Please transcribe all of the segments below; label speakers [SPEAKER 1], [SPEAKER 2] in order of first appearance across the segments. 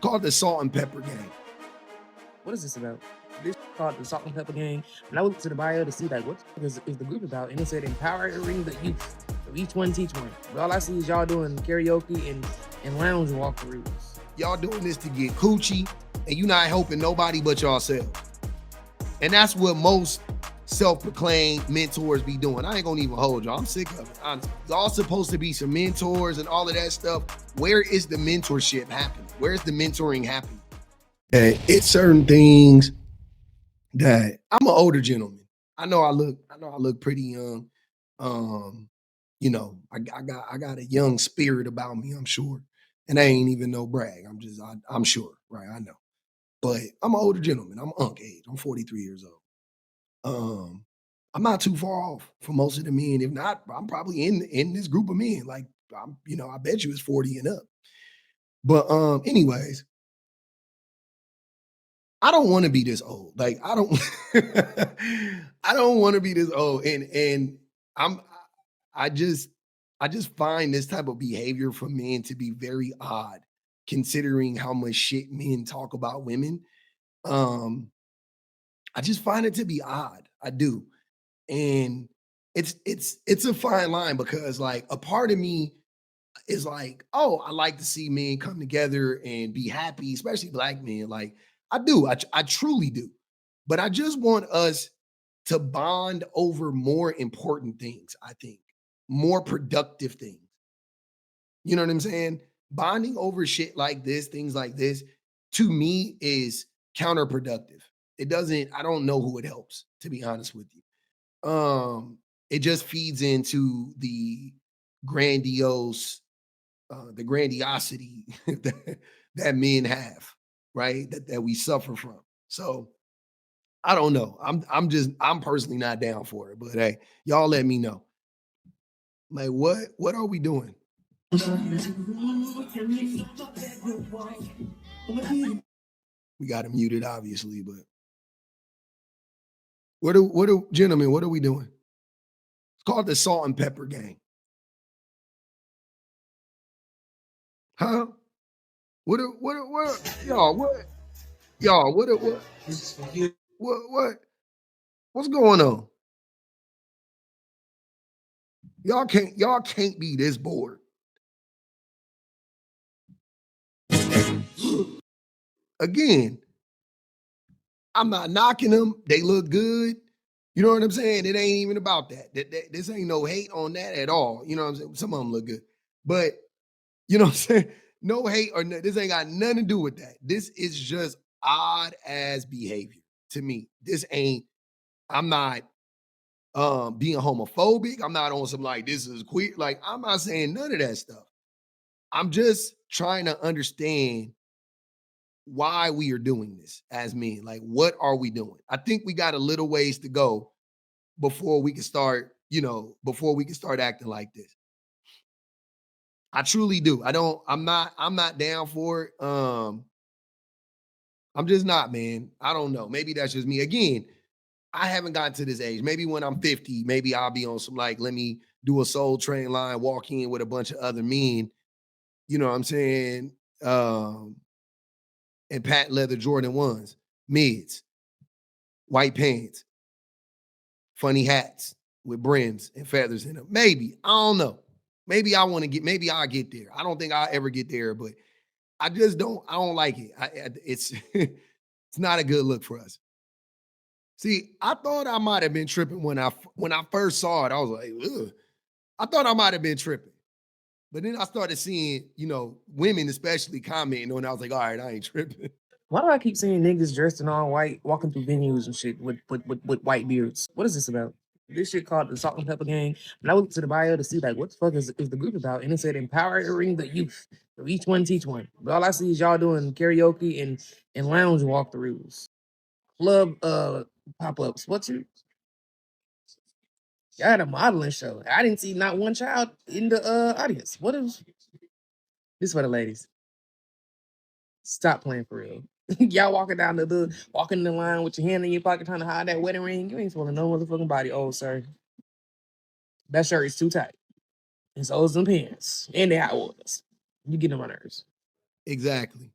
[SPEAKER 1] Called the Salt and Pepper Gang.
[SPEAKER 2] What is this about? This called the Salt and Pepper Gang. And I looked to the bio to see like what is the group about, and it said empowering the youth. So each one teach one. But all I see is y'all doing karaoke and lounge walkthroughs.
[SPEAKER 1] Y'all doing this to get coochie, and you not helping nobody but yourselves. And that's what most self-proclaimed mentors be doing. I ain't gonna even hold y'all. I'm sick of it. Honestly. Y'all supposed to be some mentors and all of that stuff. Where is the mentorship happening? Where's the mentoring happening? And it's certain things that I'm an older gentleman. I know I look pretty young. I got a young spirit about me, I'm sure. And I ain't even no brag. I'm sure, right? I know. But I'm an older gentleman. I'm unk age. I'm 43 years old. I'm not too far off from most of the men. If not, I'm probably in this group of men. Like I bet you it's 40 and up. But anyways, I don't want to be this old. Like I don't I don't want to be this old. And I'm I just find this type of behavior from men to be very odd, considering how much shit men talk about women. Um, I just find it to be odd. I do. And it's a fine line because like a part of me is like, oh, I like to see men come together and be happy, especially black men. Like I do, I truly do. But I just want us to bond over more important things, I think, more productive things. You know what I'm saying? Bonding over shit like this, things like this, to me is counterproductive. I don't know who it helps, to be honest with you. It just feeds into grandiose the grandiosity that men have, right? That we suffer from. So I don't know. I'm personally not down for it, but hey, y'all let me know. Like what are we doing? We got it muted, obviously, but gentlemen, what are we doing? It's called the Salt and Pepper Gang. Huh? What what's going on? Y'all can't be this bored. Again, I'm not knocking them. They look good. You know what I'm saying? It ain't even about that. This ain't no hate on that at all. You know what I'm saying? Some of them look good. But you know what I'm saying? No hate or no, this ain't got nothing to do with that. This is just odd ass behavior to me. I'm not being homophobic. I'm not on some like this is queer. Like I'm not saying none of that stuff. I'm just trying to understand why we are doing this as men. Like, what are we doing? I think we got a little ways to go before we can start, before we can start acting like this. I truly do. I'm not down for it. I'm just not, man. I don't know. Maybe that's just me. Again, I haven't gotten to this age. Maybe when I'm 50, maybe I'll be on some like, let me do a Soul Train line, walk in with a bunch of other men, you know what I'm saying? And patent leather Jordan 1s, mids, white pants, funny hats with brims and feathers in them. Maybe. I don't know. Maybe I'll get there. I don't think I'll ever get there, but I don't like it. It's it's not a good look for us. See, I thought I might have been tripping when I first saw it. I was like, ugh. I thought I might have been tripping. But then I started seeing, women especially commenting on it. I was like, all right, I ain't tripping.
[SPEAKER 2] Why do I keep seeing niggas dressed in all white walking through venues and shit with white beards? What is this about? This shit called the Salt and Pepper Gang. And I looked to the bio to see like what the fuck is the group about, and it said empowering the youth. So each one teach one. But all I see is y'all doing karaoke and lounge walkthroughs, club pop ups. Y'all had a modeling show? I didn't see not one child in the audience. What is this for the ladies? Stop playing for real. Y'all walking the line with your hand in your pocket trying to hide that wedding ring. You ain't supposed to know motherfucking body, oh sir. That shirt is too tight. And so is them pants. And they hot waters. You get on my nerves.
[SPEAKER 1] Exactly.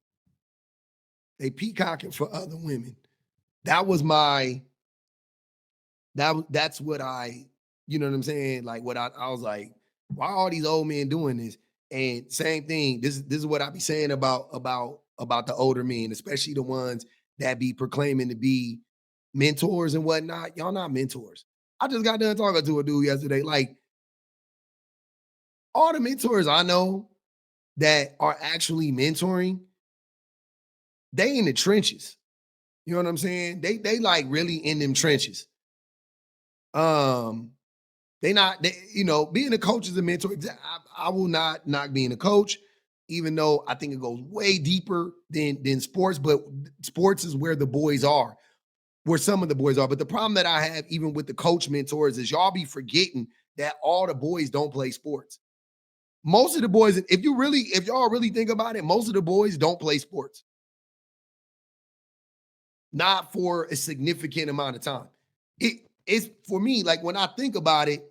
[SPEAKER 1] They peacocking for other women. That was my that's what I, you know what I'm saying? Like what I was like, why are all these old men doing this? And same thing. This is what I be saying about the older men, especially the ones that be proclaiming to be mentors and whatnot. Y'all not mentors. I just got done talking to a dude yesterday. Like all the mentors I know that are actually mentoring, they in the trenches. You know what I'm saying? They like really in them trenches. Um, they not they, you know, being a coach is a mentor. I will not knock being a coach, even though I think it goes way deeper than sports. But sports is where the boys are, where some of the boys are. But the problem that I have even with the coach mentors is y'all be forgetting that all the boys don't play sports. Most of the boys, if y'all really think about it, most of the boys don't play sports, not for a significant amount of time. It's for me, like when I think about it,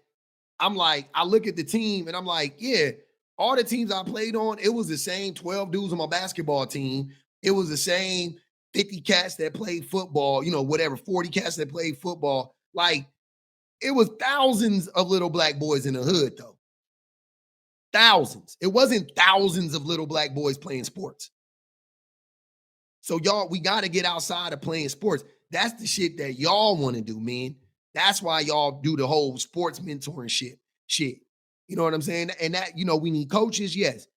[SPEAKER 1] I'm like, I look at the team and I'm like, yeah, all the teams I played on, it was the same 12 dudes on my basketball team. It was the same 50 cats that played football, you know, whatever, 40 cats that played football. Like, it was thousands of little black boys in the hood, though. Thousands. It wasn't thousands of little black boys playing sports. So y'all, we got to get outside of playing sports. That's the shit that y'all want to do, man. That's why y'all do the whole sports mentoring shit. You know what I'm saying? And that, you know, we need coaches, yes,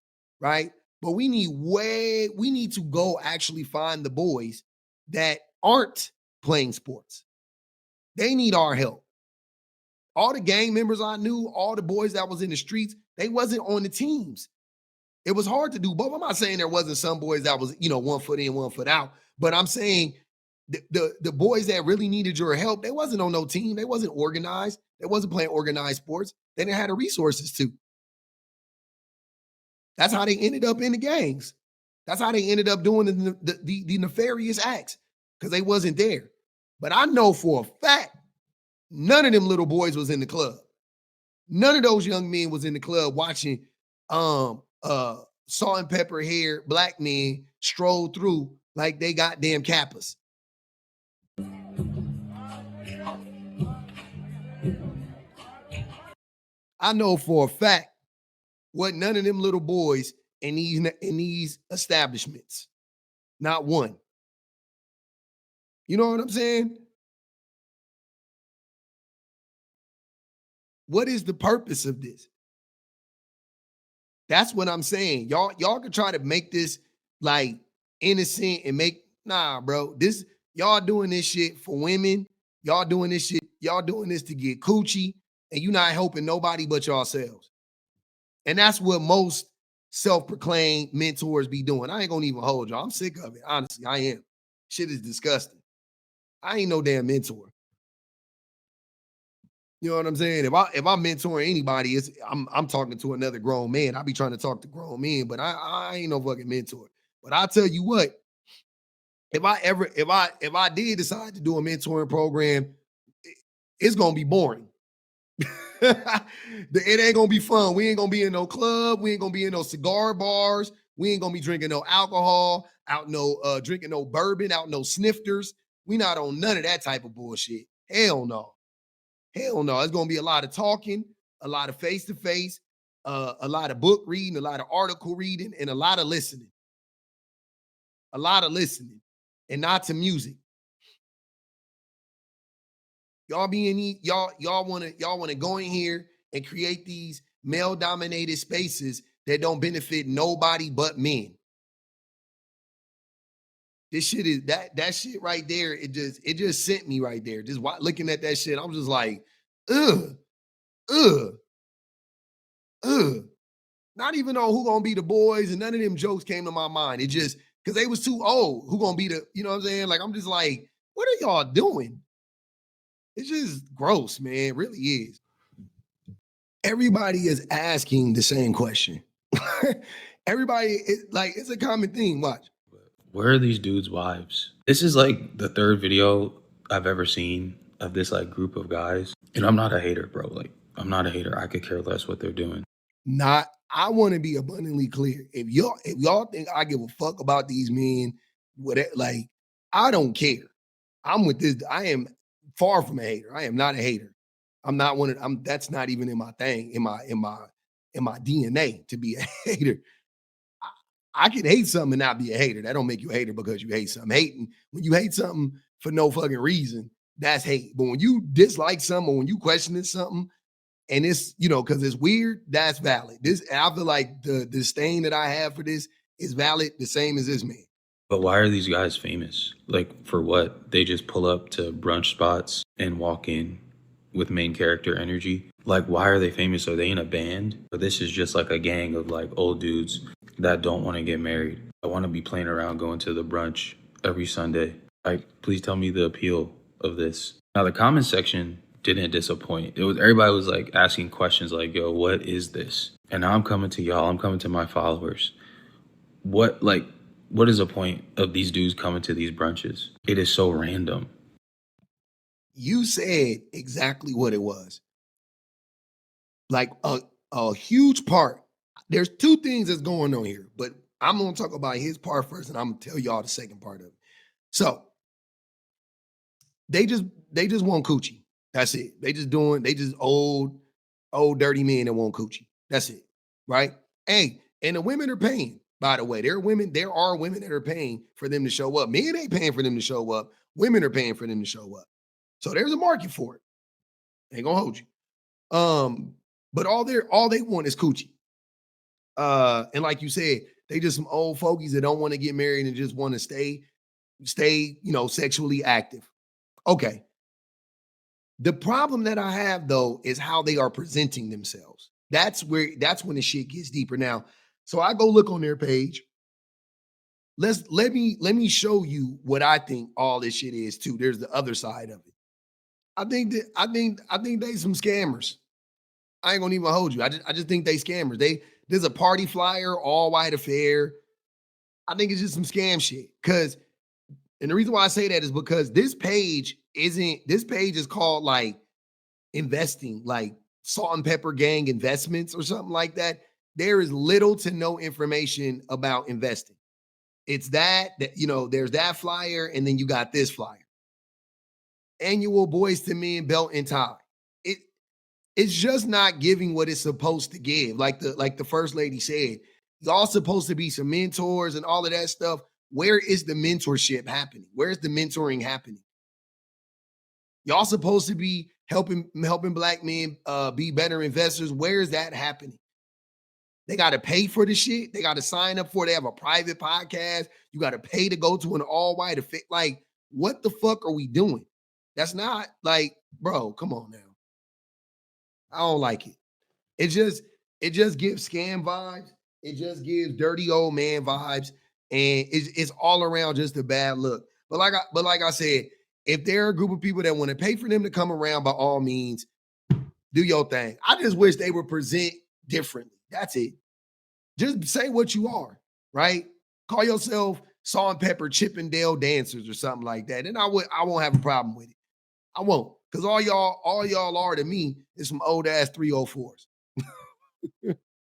[SPEAKER 1] right? But we need to go actually find the boys that aren't playing sports. They need our help. All the gang members I knew, all the boys that was in the streets, they wasn't on the teams. It was hard to do both. I'm not saying there wasn't some boys that was, you know, 1 foot in, 1 foot out, but I'm saying the boys that really needed your help, they wasn't on no team. They wasn't organized. They wasn't playing organized sports. They didn't have the resources to. That's how they ended up in the gangs. That's how they ended up doing the nefarious acts because they wasn't there. But I know for a fact, none of them little boys was in the club. None of those young men was in the club watching salt and pepper hair black men stroll through like they got damn kappas. I know for a fact what none of them little boys in these establishments. Not one. You know what I'm saying? What is the purpose of this? That's what I'm saying. Y'all can try to make this like innocent and make bro. This y'all doing this shit for women. Y'all doing this shit. Y'all doing this to get coochie, and you not helping nobody but yourselves. And that's what most self-proclaimed mentors be doing. I ain't gonna even hold y'all. I'm sick of it. Honestly, I am. Shit is disgusting. I ain't no damn mentor. You know what I'm saying? If I'm mentoring anybody, I'm talking to another grown man. I be trying to talk to grown men, but I ain't no fucking mentor. But I tell you what, if I did decide to do a mentoring program, it's gonna be boring. It ain't gonna be fun. We ain't gonna be in no club. We ain't gonna be in no cigar bars. We ain't gonna be drinking no alcohol, out no drinking no bourbon, out no snifters. We not on none of that type of bullshit. Hell no. Hell no. It's gonna be a lot of talking, a lot of face to face, a lot of book reading, a lot of article reading, and a lot of listening. A lot of listening, and not to music. Y'all be in y'all wanna go in here and create these male dominated spaces that don't benefit nobody but men. This shit is that shit right there. It just sent me right there. Just looking at that shit, I'm just like, ugh, ugh, ugh. Not even know who gonna be the boys, and none of them jokes came to my mind. It just because they was too old. Who gonna be the, you know what I'm saying? Like I'm just like, what are y'all doing? It's just gross, man. It really is. Everybody is asking the same question. Everybody, it's a common thing. Watch.
[SPEAKER 3] Where are these dudes' wives? This is like the third video I've ever seen of this like group of guys. And I'm not a hater, bro. Like, I'm not a hater. I could care less what they're doing.
[SPEAKER 1] I want to be abundantly clear. If y'all think I give a fuck about these men, whatever. Like, I don't care. I'm with this. I am far from a hater. I am not a hater. I'm not one of I'm that's not even in my thing, in my DNA to be a hater. I can hate something and not be a hater. That don't make you a hater because you hate something. Hating, when you hate something for no fucking reason, that's hate. But when you dislike something or when you questioning something and it's, because it's weird, that's valid. I feel like the disdain that I have for this is valid, the same as this man.
[SPEAKER 3] But why are these guys famous? Like, for what? They just pull up to brunch spots and walk in with main character energy. Like, why are they famous? Are they in a band? Or this is just like a gang of like old dudes that don't want to get married. I want to be playing around going to the brunch every Sunday. Like, please tell me the appeal of this. Now, the comment section didn't disappoint. Everybody was like asking questions like, yo, what is this? And now I'm coming to y'all. I'm coming to my followers. What is the point of these dudes coming to these brunches? It is so random.
[SPEAKER 1] You said exactly what it was. Like a huge part. There's two things that's going on here, but I'm going to talk about his part first and I'm going to tell y'all the second part of it. So they just want coochie. That's it. They just old dirty men that want coochie. That's it. Right? Hey, and the women are paying, by the way. There are women that are paying for them to show up. Men ain't paying for them to show up. Women are paying for them to show up. So there's a market for it. Ain't gonna hold you. But all they want is coochie. And like you said, they just some old fogies that don't want to get married and just want to stay, sexually active. Okay. The problem that I have though is how they are presenting themselves. That's when the shit gets deeper. Now, so I go look on their page. Let me show you what I think all this shit is too. There's the other side of it. I think they some scammers. I ain't gonna even hold you. I just think they scammers. There's a party flyer, all white affair. I think it's just some scam shit. And the reason why I say that is because this page is called like investing, like Salt and Pepper Gang Investments or something like that. There is little to no information about investing. It's that there's that flyer, and then you got this flyer. Annual Boys to Men belt and tie. It's just not giving what it's supposed to give. Like the first lady said, y'all supposed to be some mentors and all of that stuff. Where is the mentorship happening? Where's the mentoring happening? Y'all supposed to be helping black men be better investors. Where is that happening? They got to pay for the shit. They got to sign up for it. They have a private podcast. You got to pay to go to an all-white affair. Like, what the fuck are we doing? That's not like, bro, come on now. I don't like it. It just gives scam vibes. It just gives dirty old man vibes. And it's all around just a bad look. But like I said, if there are a group of people that want to pay for them to come around, by all means, do your thing. I just wish they would present differently. That's it. Just say what you are, right? Call yourself Salt and Pepper Chippendale Dancers or something like that. And I won't have a problem with it. I won't. Because all y'all are to me is some old ass 304s.